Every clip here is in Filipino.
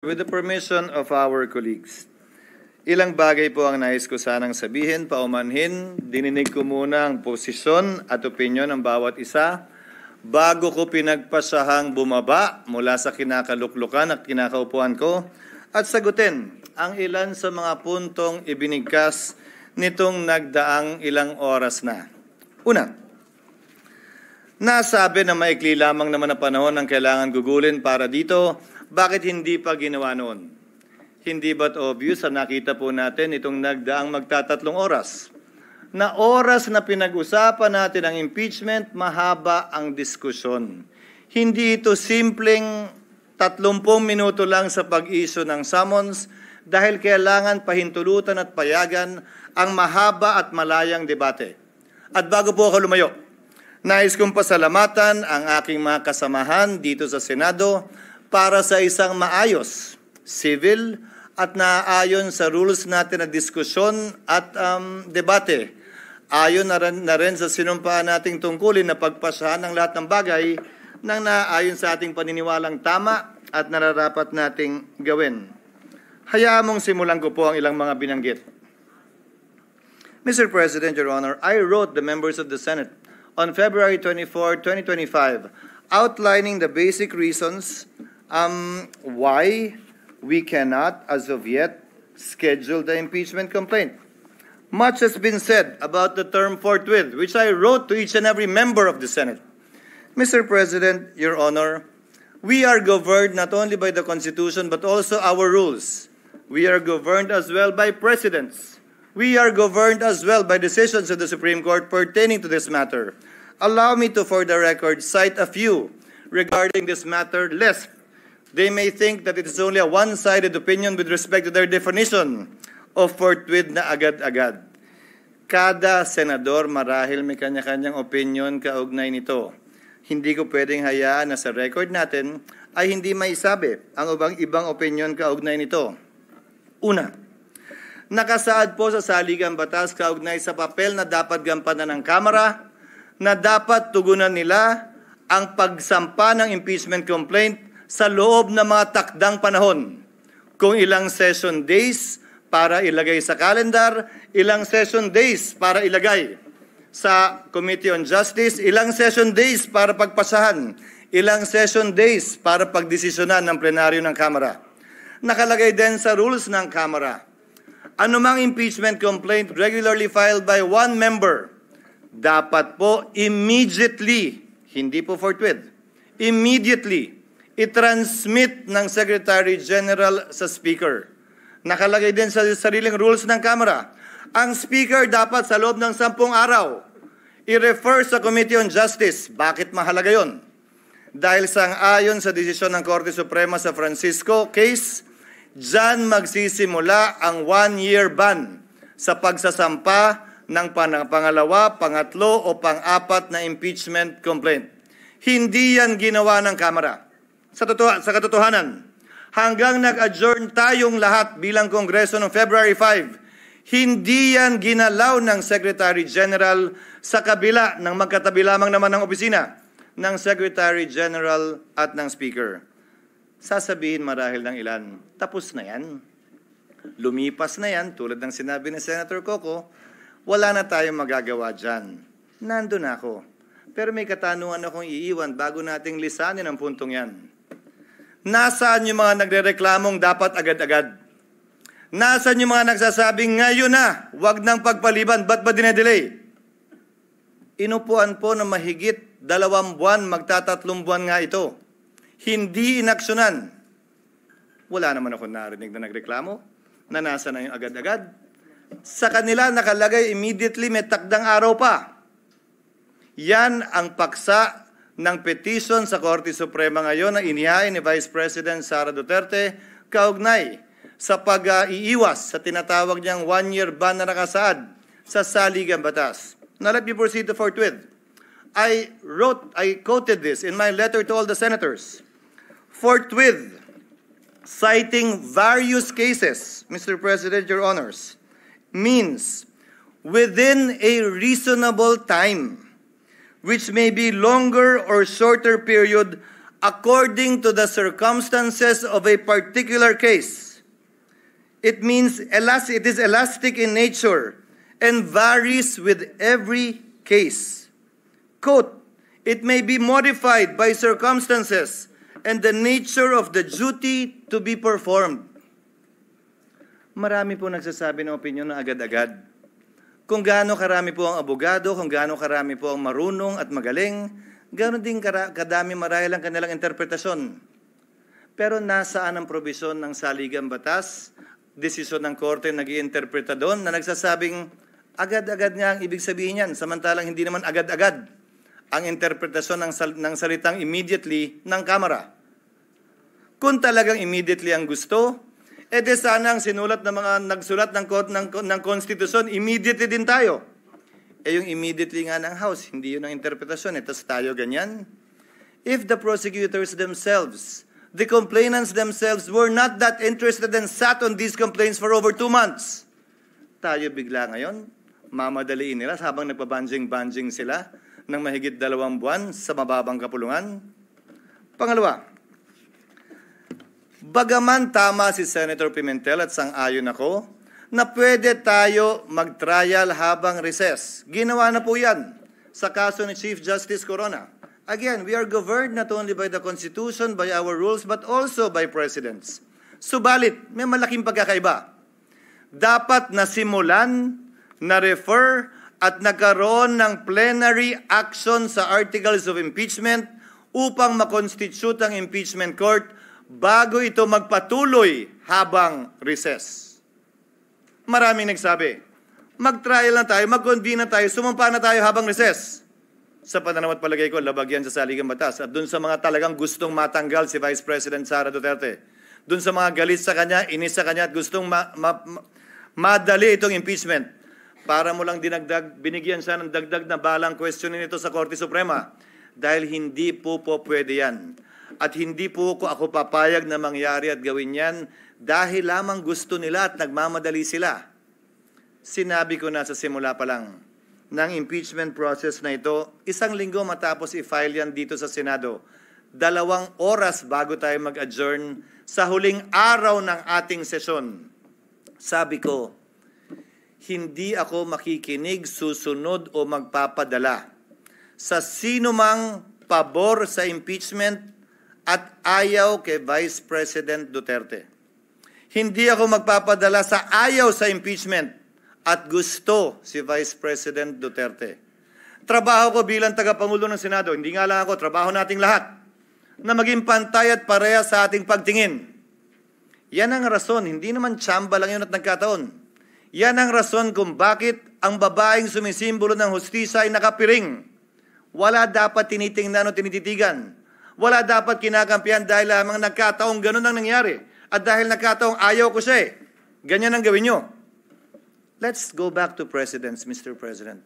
With the permission of our colleagues, ilang bagay po ang nais ko sanang sabihin, paumanhin. Dininig ko muna ang posisyon at opinyon ng bawat isa bago ko pinagpasahang bumaba mula sa kinakaluklukan at kinakaupuan ko at sagutin ang ilan sa mga puntong ibinigkas nitong nagdaang ilang oras na. Una, nasabi na maikli lamang naman ang panahon ang kailangan gugulin para dito. Bakit hindi pa ginawa noon? Hindi ba't obvious na nakita po natin itong nagdaang magtatatlong oras? Na oras na pinag-usapan natin ang impeachment, mahaba ang diskusyon. Hindi ito simpleng 30 minuto lang sa pag-issue ng summons dahil kailangan pahintulutan at payagan ang mahaba at malayang debate. At bago po ako lumayo, nais kong pasalamatan ang aking mga kasamahan dito sa Senado para sa isang maayos, civil at naaayon sa rules natin na diskusyon at debate. Ayon na rin sa sinumpaan nating tungkulin na pagpasahan ng lahat ng bagay nang naaayon sa ating paniniwalang tama at nararapat nating gawin. Hayaan mong simulan ko po ang ilang mga binanggit. Mr. President, Your Honor, I wrote the members of the Senate on February 24, 2025, outlining the basic reasons why we cannot, as of yet, schedule the impeachment complaint. Much has been said about the term forthwith, which I wrote to each and every member of the Senate. Mr. President, Your Honor, we are governed not only by the Constitution but also our rules. We are governed as well by precedents. We are governed as well by decisions of the Supreme Court pertaining to this matter. Allow me to, for the record, cite a few regarding this matter, lest they may think that it is only a one-sided opinion with respect to their definition of forthwith na agad-agad. Kada senador marahil may kanya-kanyang opinion kaugnay nito. Hindi ko pwedeng hayaan na sa record natin ay hindi maisabi ang ibang opinion kaugnay nito. Una, nakasaad po sa saligang batas kaugnay sa papel na dapat gampanan ng Kamara na dapat tugunan nila ang pagsampa ng impeachment complaint sa loob ng mga takdang panahon. Kung ilang session days para ilagay sa calendar, ilang session days para ilagay sa Committee on Justice, ilang session days para pagpasahan, ilang session days para pagdesisyonan ng plenaryo ng Kamara. Nakalagay din sa rules ng Kamara, anumang impeachment complaint regularly filed by one member, dapat po immediately, hindi po forthwith, immediately, i-transmit ng Secretary General sa Speaker. Nakalagay din sa sariling rules ng Kamara. Ang Speaker dapat sa loob ng 10 araw i-refer sa Committee on Justice. Bakit mahalaga yon? Dahil sang-ayon sa desisyon ng Korte Suprema sa Francisco case, dyan magsisimula ang 1-year ban sa pagsasampa ng pangalawa, pangatlo o pang-apat na impeachment complaint. Hindi yan ginawa ng Kamara. Sa katotohanan, hanggang nag-adjourn tayong lahat bilang Kongreso noong February 5, hindi yan ginalaw ng Secretary General sa kabila ng magkatabi lamang naman ng opisina ng Secretary General at ng Speaker. Sasabihin marahil ng ilan, tapos na yan. Lumipas na yan, tulad ng sinabi ni Senator Coco, wala na tayong magagawa dyan. Nandun ako. Pero may katanungan akong iiwan bago nating lisanin ang puntong yan. Nasaan yung mga nagrereklamong dapat agad-agad? Nasaan yung mga nagsasabing ngayon na, wag nang pagpaliban, ba't ba dinedelay? Inupuan po na mahigit 2 buwan, magtatatlong buwan nga ito. Hindi inaksyonan. Wala naman ako narinig na nagreklamo na nasa na yung agad-agad. Sa kanila nakalagay immediately, may takdang araw pa. Yan ang paksa ng petition sa Korte Suprema ngayon na inihain ni Vice President Sara Duterte kaugnay sa pag-iiwas sa tinatawag niyang 1-year ban na nakasaad sa saligang batas. Now let me proceed to forthwith. I quoted this in my letter to all the senators. Forthwith, citing various cases, Mr. President, Your Honors, means within a reasonable time, which may be longer or shorter period according to the circumstances of a particular case. It means it is elastic in nature and varies with every case. Quote, it may be modified by circumstances and the nature of the duty to be performed. Marami po nagsasabi ng opinyon na agad-agad. Kung gaano karami po ang abogado, kung gaano karami po ang marunong at magaling, gaano din kadami marahil ang kanilang interpretasyon. Pero nasaan ang probisyon ng saligang batas, desisyon ng korte nag-iinterpreta doon na nagsasabing agad-agad nga ang ibig sabihin yan, samantalang hindi naman agad-agad ang interpretasyon ng salitang immediately ng Kamara. Kung talagang immediately ang gusto, edi sana ang sinulat ng mga nagsulat ng konstitusyon, immediately din tayo. Yung immediately nga ng House, hindi yun ang interpretasyon. Tapos tayo ganyan. If the prosecutors themselves, the complainants themselves were not that interested and sat on these complaints for over 2 months, tayo bigla ngayon, mamadaliin nila habang nagpabanjing-banjing sila ng mahigit 2 buwan sa mababang kapulungan. Pangalawa, bagaman tama si Senator Pimentel at sang-ayon ako na pwede tayo mag-trial habang recess. Ginawa na po yan sa kaso ni Chief Justice Corona. Again, we are governed not only by the Constitution, by our rules, but also by precedents. Subalit, may malaking pagkakaiba. Dapat nasimulan, na-refer, at nagkaroon ng plenary action sa articles of impeachment upang makonstitute ang impeachment court bago ito magpatuloy habang recess. Maraming nagsabi, mag-trial na tayo, mag-convene na tayo, sumampa na tayo habang recess. Sa pananaw at palagay ko, labag yan sa saligang batas. At dun sa mga talagang gustong matanggal si Vice President Sara Duterte, dun sa mga galit sa kanya, inis sa kanya at gustong madali itong impeachment, para mo lang dinagdag, binigyan siya ng dagdag na balang questionin ito sa Korte Suprema. Dahil hindi po pwede yan. At hindi po ako papayag na mangyari at gawin yan dahil lamang gusto nila at nagmamadali sila. Sinabi ko na sa simula pa lang ng impeachment process na ito, 1 linggo matapos i-file yan dito sa Senado, 2 oras bago tayo mag-adjourn sa huling araw ng ating sesyon. Sabi ko, hindi ako makikinig, susunod o magpapadala sa sino mang pabor sa impeachment at ayaw kay Vice President Duterte. Hindi ako magpapadala sa ayaw sa impeachment at gusto si Vice President Duterte. Trabaho ko bilang tagapangulo ng Senado, hindi nga lang ako, trabaho nating lahat, na maging pantay at pareha sa ating pagtingin. Yan ang rason, hindi naman tsamba lang yun at nagkataon. Yan ang rason kung bakit ang babaeng sumisimbolo ng hustisya ay nakapiring. Wala dapat tinitingnan o tinititigan. Wala dapat kinakampihan dahil lamang nagkataong ganun ang nangyari. At dahil nagkataong ayaw ko siya ganyan ang gawin nyo. Let's go back to presidents, Mr. President.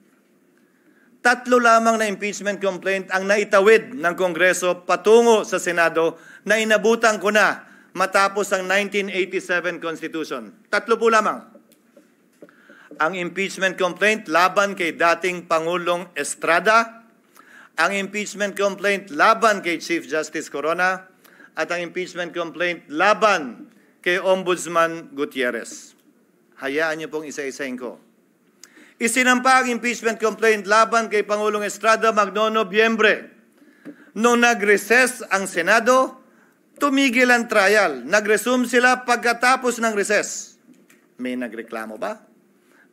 3 lamang na impeachment complaint ang naitawid ng Kongreso patungo sa Senado na inabutan ko na matapos ang 1987 Constitution. 3 po lamang. Ang impeachment complaint laban kay dating Pangulong Estrada, ang impeachment complaint laban kay Chief Justice Corona, at ang impeachment complaint laban kay Ombudsman Gutierrez. Hayaan niyo pong isa-isahin ko. Isinampa ang impeachment complaint laban kay Pangulong Estrada magno-Nobyembre. Nung nag-recess ang Senado, tumigil ang trial. Nag-resume sila pagkatapos ng recess. May nagreklamo ba?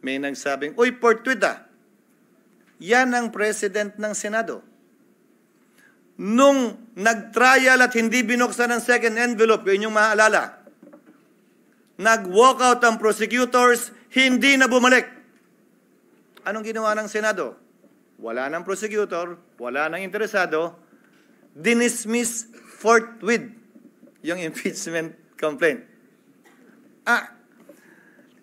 May nagsabing, uy, portwida. Yan ang president ng Senado. Nung nag-trial at hindi binuksan ang second envelope, yun yung maalala, nag-walk out ang prosecutors, hindi na bumalik. Anong ginawa ng Senado? Wala ng prosecutor, wala ng interesado, dinismiss forthwith yung impeachment complaint.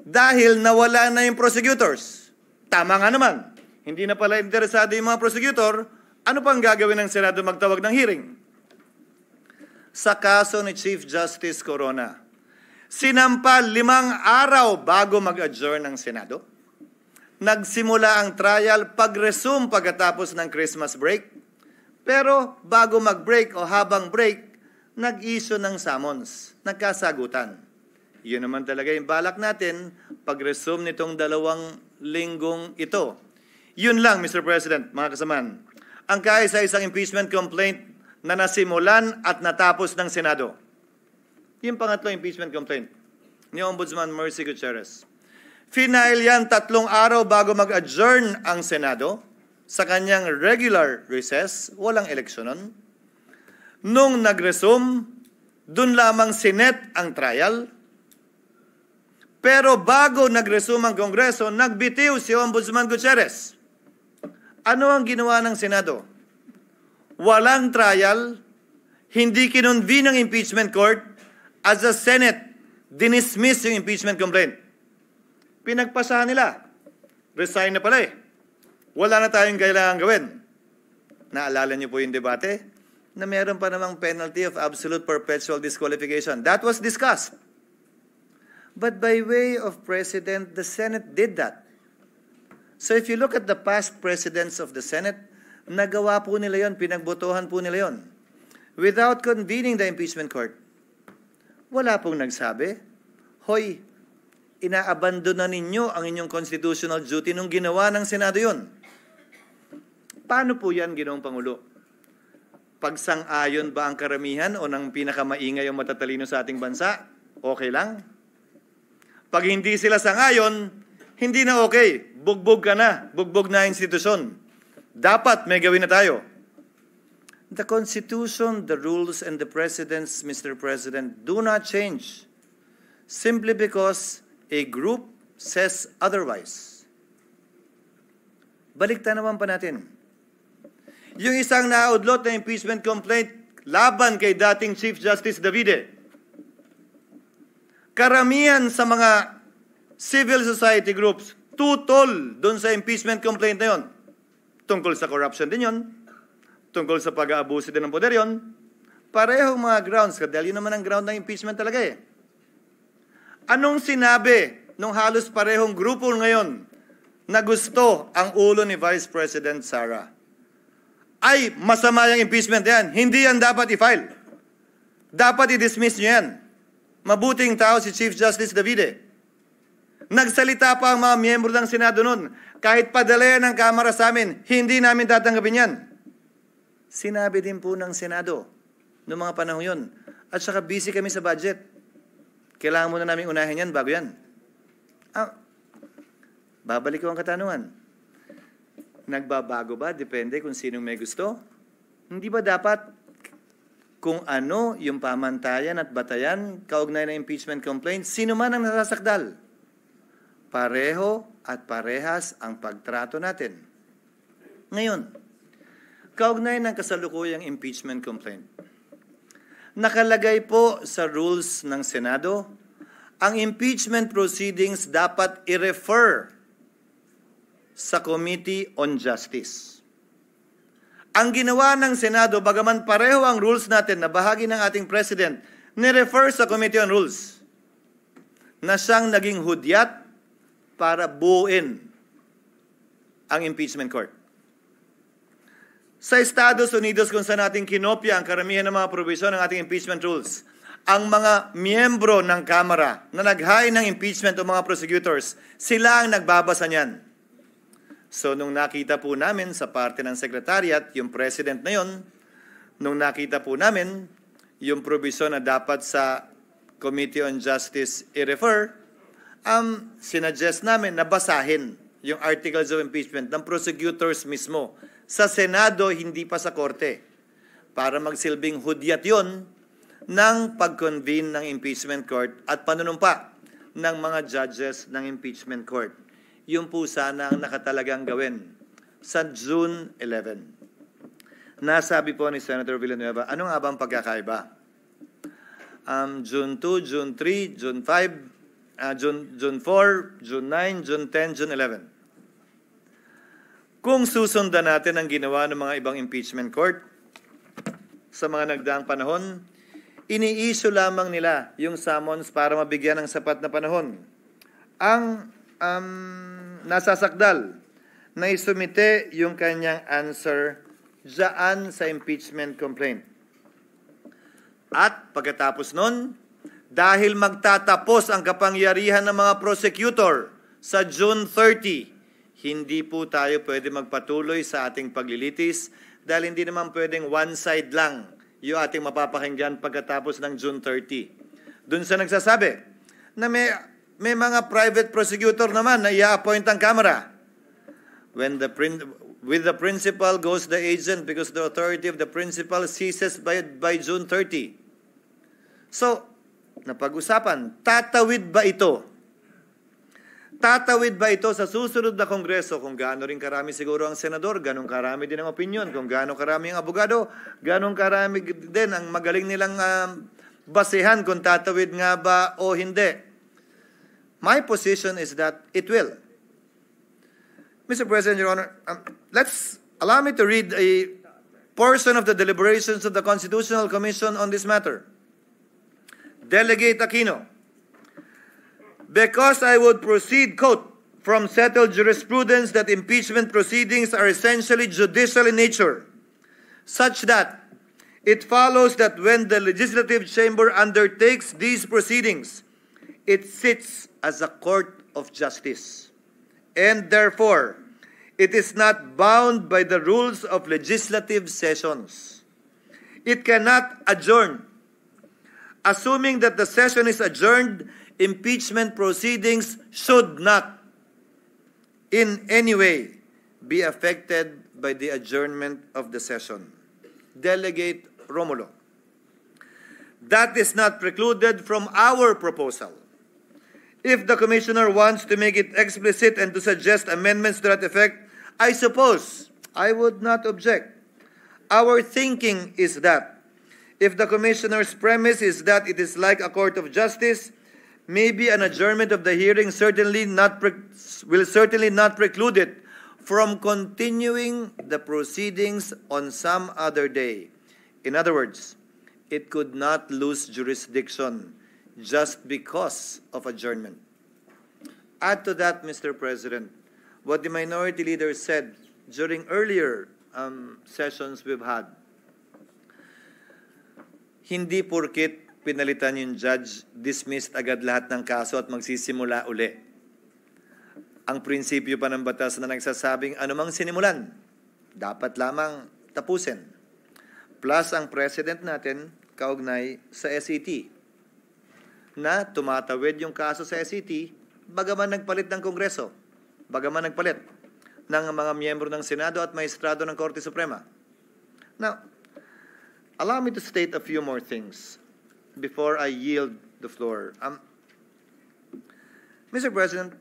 Dahil nawala na yung prosecutors. Tama nga naman. Hindi na pala interesado yung mga prosecutor, ano pang gagawin ng Senado magtawag ng hearing? Sa kaso ni Chief Justice Corona, sinampa 5 araw bago mag-adjourn ng Senado. Nagsimula ang trial pag-resume pagkatapos ng Christmas break. Pero bago mag-break o habang break, nag-issue ng summons, nagkasagutan. Yun naman talaga yung balak natin pag-resume nitong 2 linggong ito. Yun lang, Mr. President, mga kasamaan. Ang kaisa-isang impeachment complaint na nasimulan at natapos ng Senado. Yung pangatlong impeachment complaint ni Ombudsman Mercy Gutierrez. Final yan 3 araw bago mag-adjourn ang Senado sa kanyang regular recess, walang eleksyon nun. Nung nag-resume, dun lamang sinet ang trial. Pero bago nag-resume ang Kongreso, nagbitiw si Ombudsman Gutierrez. Ano ang ginawa ng Senado? Walang trial, hindi kinonvene ang impeachment court, as the Senate dinismiss yung impeachment complaint. Pinagpasahan nila. Resign na pala eh. Wala na tayong kailangan gawin. Naalala niyo po yung debate na meron pa namang penalty of absolute perpetual disqualification. That was discussed. But by way of precedent, the Senate did that. So if you look at the past presidents of the Senate, nagawa po nila yon, pinagbotohan po nila yon. Without convening the impeachment court. Wala pong nagsabi, hoy, inaabandon na ninyo ang inyong constitutional duty nung ginawa ng Senado yon. Paano po yan, Ginoong Pangulo? Pagsang-ayon ba ang karamihan o ng pinakamaingay ang matatalino sa ating bansa? Okay lang. Pag hindi sila sang-ayon, hindi na okay. Bugbog ka na. Bugbog na institusyon. Dapat may gawin na tayo. The Constitution, the rules, and the precedents, Mr. President, do not change simply because a group says otherwise. Baliktan naman pa natin. Yung isang naudlot na impeachment complaint laban kay dating Chief Justice Davide. Karamihan sa mga civil society groups tutol doon sa impeachment complaint na yon. Tungkol sa corruption din yon. Tungkol sa pag-aabuso din ng poder yon. Parehong mga grounds. Dahil yun naman ang ground ng impeachment talaga eh. Anong sinabi nung halos parehong grupo ngayon na gusto ang ulo ni Vice President Sara? Ay, masama yung impeachment yan. Hindi yan dapat i-file. Dapat i-dismiss nyo yan. Mabuting tao si Chief Justice Davide. Nagsalita pa ang mga miyembro ng Senado noon. Kahit padalayan ng Kamara sa amin, hindi namin tatanggapin yan. Sinabi din po ng Senado noong mga panahon yun. At saka busy kami sa budget. Kailangan muna namin unahin yan bago yan. Babalik ko ang katanungan. Nagbabago ba? Depende kung sinong may gusto. Hindi ba dapat kung ano yung pamantayan at batayan kaugnay ng impeachment complaint, sino man ang nasasakdal? Pareho at parehas ang pagtrato natin. Ngayon, kaugnay ng kasalukuyang impeachment complaint, nakalagay po sa rules ng Senado, ang impeachment proceedings dapat i-refer sa Committee on Justice. Ang ginawa ng Senado, bagaman pareho ang rules natin na bahagi ng ating President, ni-refer sa Committee on Rules na siyang naging hudyat para buuin ang impeachment court. Sa Estados Unidos, kung saan natin kinopya ang karamihan ng mga provision ng ating impeachment rules, ang mga miyembro ng Kamara na nag-hain ng impeachment o mga prosecutors, sila ang nagbabasa niyan. So, nung nakita po namin sa parte ng Secretariat, yung President na yon, nung nakita po namin yung provision na dapat sa Committee on Justice i-refer, sinuggest namin na basahin yung Articles of Impeachment ng prosecutors mismo. Sa Senado, hindi pa sa Korte. Para magsilbing hudyat yon ng pag-convene ng impeachment court at panunumpa ng mga judges ng impeachment court. Yung po sana ang nakatalagang gawin sa June 11. Nasabi po ni Senator Villanueva, ano nga ba ang pagkakaiba? June 2, June 3, June 5, June 4, June 9, June 10, June 11. Kung susundan natin ang ginawa ng mga ibang impeachment court sa mga nagdaang panahon, ini-issue lamang nila yung summons para mabigyan ng sapat na panahon. Ang nasasakdal na isumite yung kanyang answer Diyan sa impeachment complaint. At pagkatapos nun, dahil magtatapos ang kapangyarihan ng mga prosecutor sa June 30, hindi po tayo pwede magpatuloy sa ating paglilitis dahil hindi naman pwedeng one side lang yung ating mapapakinggan pagkatapos ng June 30. Doon sa nagsasabi na may mga private prosecutor naman na i-appoint ang Kamara. With the principal goes the agent because the authority of the principal ceases by June 30. So, napag-usapan, tatawid ba ito? Tatawid ba ito sa susunod na Kongreso? Kung gaano rin karami siguro ang senador, ganong karami din ang opinion. Kung gaano karami ang abogado, ganong karami din ang magaling nilang basehan kung tatawid nga ba o hindi. My position is that it will. Mr. President, Your Honor, allow me to read a portion of the deliberations of the Constitutional Commission on this matter. Delegate Aquino, because I would proceed, quote, from settled jurisprudence that impeachment proceedings are essentially judicial in nature, such that it follows that when the legislative chamber undertakes these proceedings, it sits as a court of justice, and therefore, it is not bound by the rules of legislative sessions. It cannot adjourn. Assuming that the session is adjourned, impeachment proceedings should not in any way be affected by the adjournment of the session. Delegate Romulo. That is not precluded from our proposal. If the Commissioner wants to make it explicit and to suggest amendments to that effect, I suppose I would not object. Our thinking is that if the Commissioner's premise is that it is like a court of justice, maybe an adjournment of the hearing will certainly not preclude it from continuing the proceedings on some other day. In other words, it could not lose jurisdiction just because of adjournment. Add to that, Mr. President, what the Minority Leader said during earlier sessions we've had. Hindi porkit pinalitan yung judge, dismissed agad lahat ng kaso at magsisimula uli. Ang prinsipyo pa ng batas na nagsasabing anumang sinimulan, dapat lamang tapusin. Plus ang president natin, kaugnay sa SET, na tumatawid yung kaso sa SET, bagaman nagpalit ng Kongreso, bagaman nagpalit ng mga miyembro ng Senado at maestrado ng Korte Suprema. Now, allow me to state a few more things before I yield the floor. Mr. President,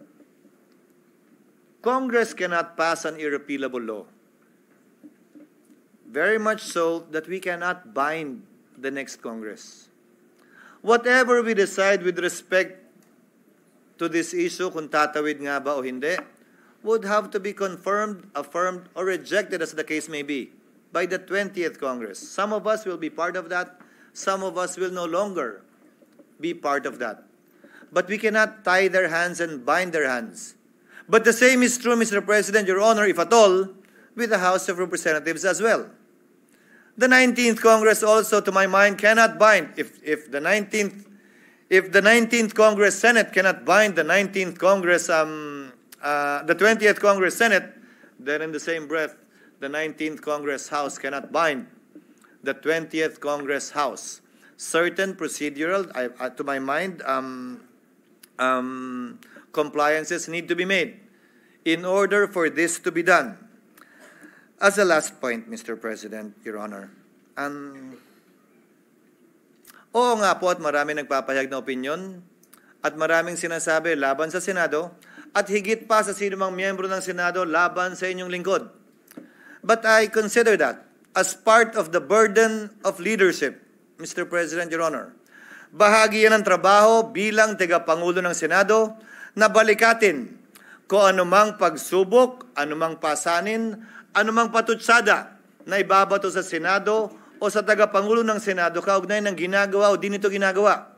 Congress cannot pass an irrepealable law. Very much so that we cannot bind the next Congress. Whatever we decide with respect to this issue, kung tatawid nga ba o hindi, would have to be confirmed, affirmed, or rejected as the case may be by the 20th Congress. Some of us will be part of that. Some of us will no longer be part of that. But we cannot tie their hands and bind their hands. But the same is true, Mr. President, Your Honor, if at all, with the House of Representatives as well. The 19th Congress also, to my mind, cannot bind. If the 19th Congress Senate cannot bind the 19th Congress, the 20th Congress Senate, then in the same breath, the 19th Congress House cannot bind the 20th Congress House. Certain procedural, to my mind, compliances need to be made in order for this to be done. As a last point, Mr. President, Your Honor, oo nga po at marami nagpapahayag na opinyon at maraming sinasabi laban sa Senado at higit pa sa sinumang miyembro ng Senado laban sa inyong lingkod. But I consider that as part of the burden of leadership, Mr. President, Your Honor. Bahagi yan ng trabaho bilang tagapangulo ng Senado na balikatin kung anumang pagsubok, anumang pasanin, anumang patutsada na ibabato sa Senado o sa tagapangulo ng Senado kaugnay ng ginagawa o di nito ginagawa.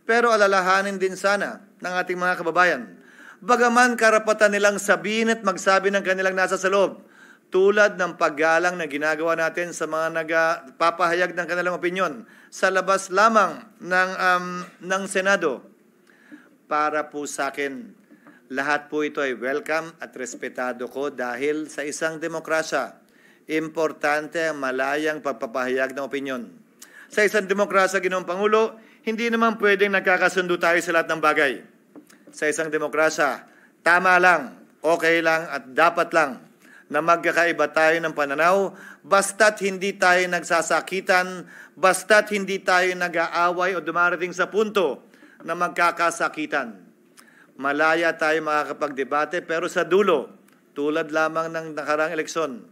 Pero alalahanin din sana ng ating mga kababayan, bagaman karapatan nilang sabihin at magsabi ng kanilang nasa sa loob, tulad ng paggalang na ginagawa natin sa mga nagpapahayag ng kanilang opinyon sa labas lamang ng Senado. Para po sa akin, lahat po ito ay welcome at respetado ko dahil sa isang demokrasya, importante ang malayang pagpapahayag ng opinyon. Sa isang demokrasya, Ginoong Pangulo, hindi naman pwedeng nagkakasundo tayo sa lahat ng bagay. Sa isang demokrasya, tama lang, okay lang at dapat lang na magkakaiba tayo ng pananaw basta't hindi tayo nagsasakitan, basta't hindi tayo nag-aaway o dumarating sa punto na magkakasakitan. Malaya tayo makakapagdebate pero sa dulo, tulad lamang ng nakaraang eleksyon,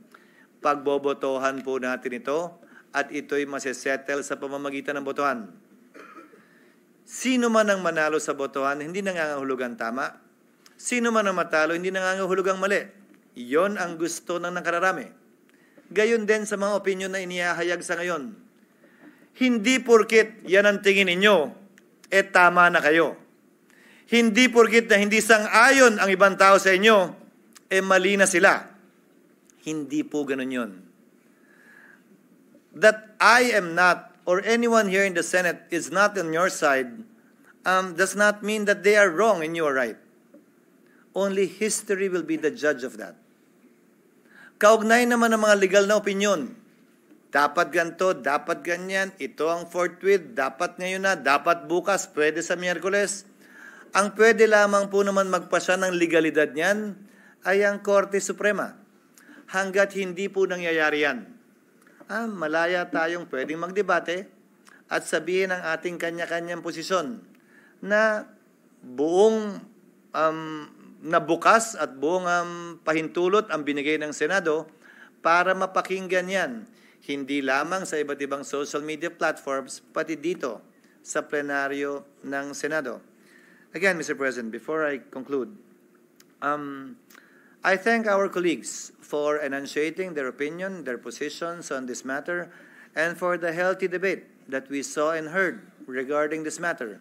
pagbobotohan po natin ito at ito'y masesettle sa pamamagitan ng botohan. Sino man ang manalo sa botohan, hindi nangangahulugang tama. Sino man ang matalo, hindi nangangahulugang mali. Iyon ang gusto ng nakararami. Gayon din sa mga opinyon na inihahayag sa ngayon. Hindi porkit yan ang tingin ninyo, tama na kayo. Hindi porkit na hindi sang-ayon ang ibang tao sa inyo, mali na sila. Hindi po ganun yun. That I am not, or anyone here in the Senate is not on your side, does not mean that they are wrong and you are right. Only history will be the judge of that. Kaugnay naman ng mga legal na opinyon. Dapat ganito, dapat ganyan, ito ang forthwith, dapat ngayon na, dapat bukas, pwede sa Miyerkules. Ang pwede lamang po naman magpasya ng legalidad niyan ay ang Korte Suprema. Hanggat hindi po nangyayari yan, malaya tayong pwedeng magdebate at sabihin ang ating kanya-kanyang posisyon na buong na bukas at buong pahintulot ang binigay ng Senado para mapakinggan yan. Hindi lamang sa iba't ibang social media platforms, pati dito sa plenaryo ng Senado. Again, Mr. President, before I conclude, I thank our colleagues for enunciating their opinion, their positions on this matter, and for the healthy debate that we saw and heard regarding this matter.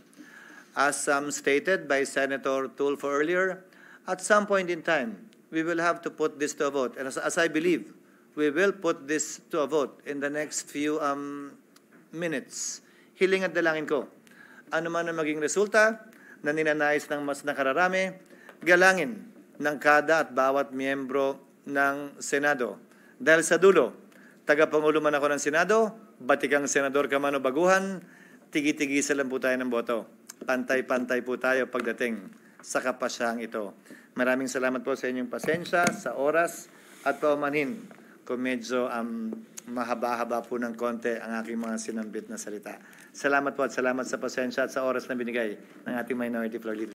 As stated by Senator Tulfo earlier, at some point in time, we will have to put this to a vote. And as I believe, we will put this to a vote in the next few minutes. Hiling at dalangin ko. Ano man ang maging resulta na ninanais ng mas nakararami, galangin ng kada at bawat miyembro ng Senado. Dahil sa dulo, tagapangulo man ako ng Senado, batikang senador ka man o baguhan, tigi-tigisa lang po tayo ng boto. Pantay-pantay po tayo pagdating sa kapasyang ito. Maraming salamat po sa inyong pasensya, sa oras at paumanhin kung medyo mahaba-haba po ng konti ang aking mga sinambit na salita. Salamat po at salamat sa pasensya at sa oras na binigay ng ating Minority Floor Leader.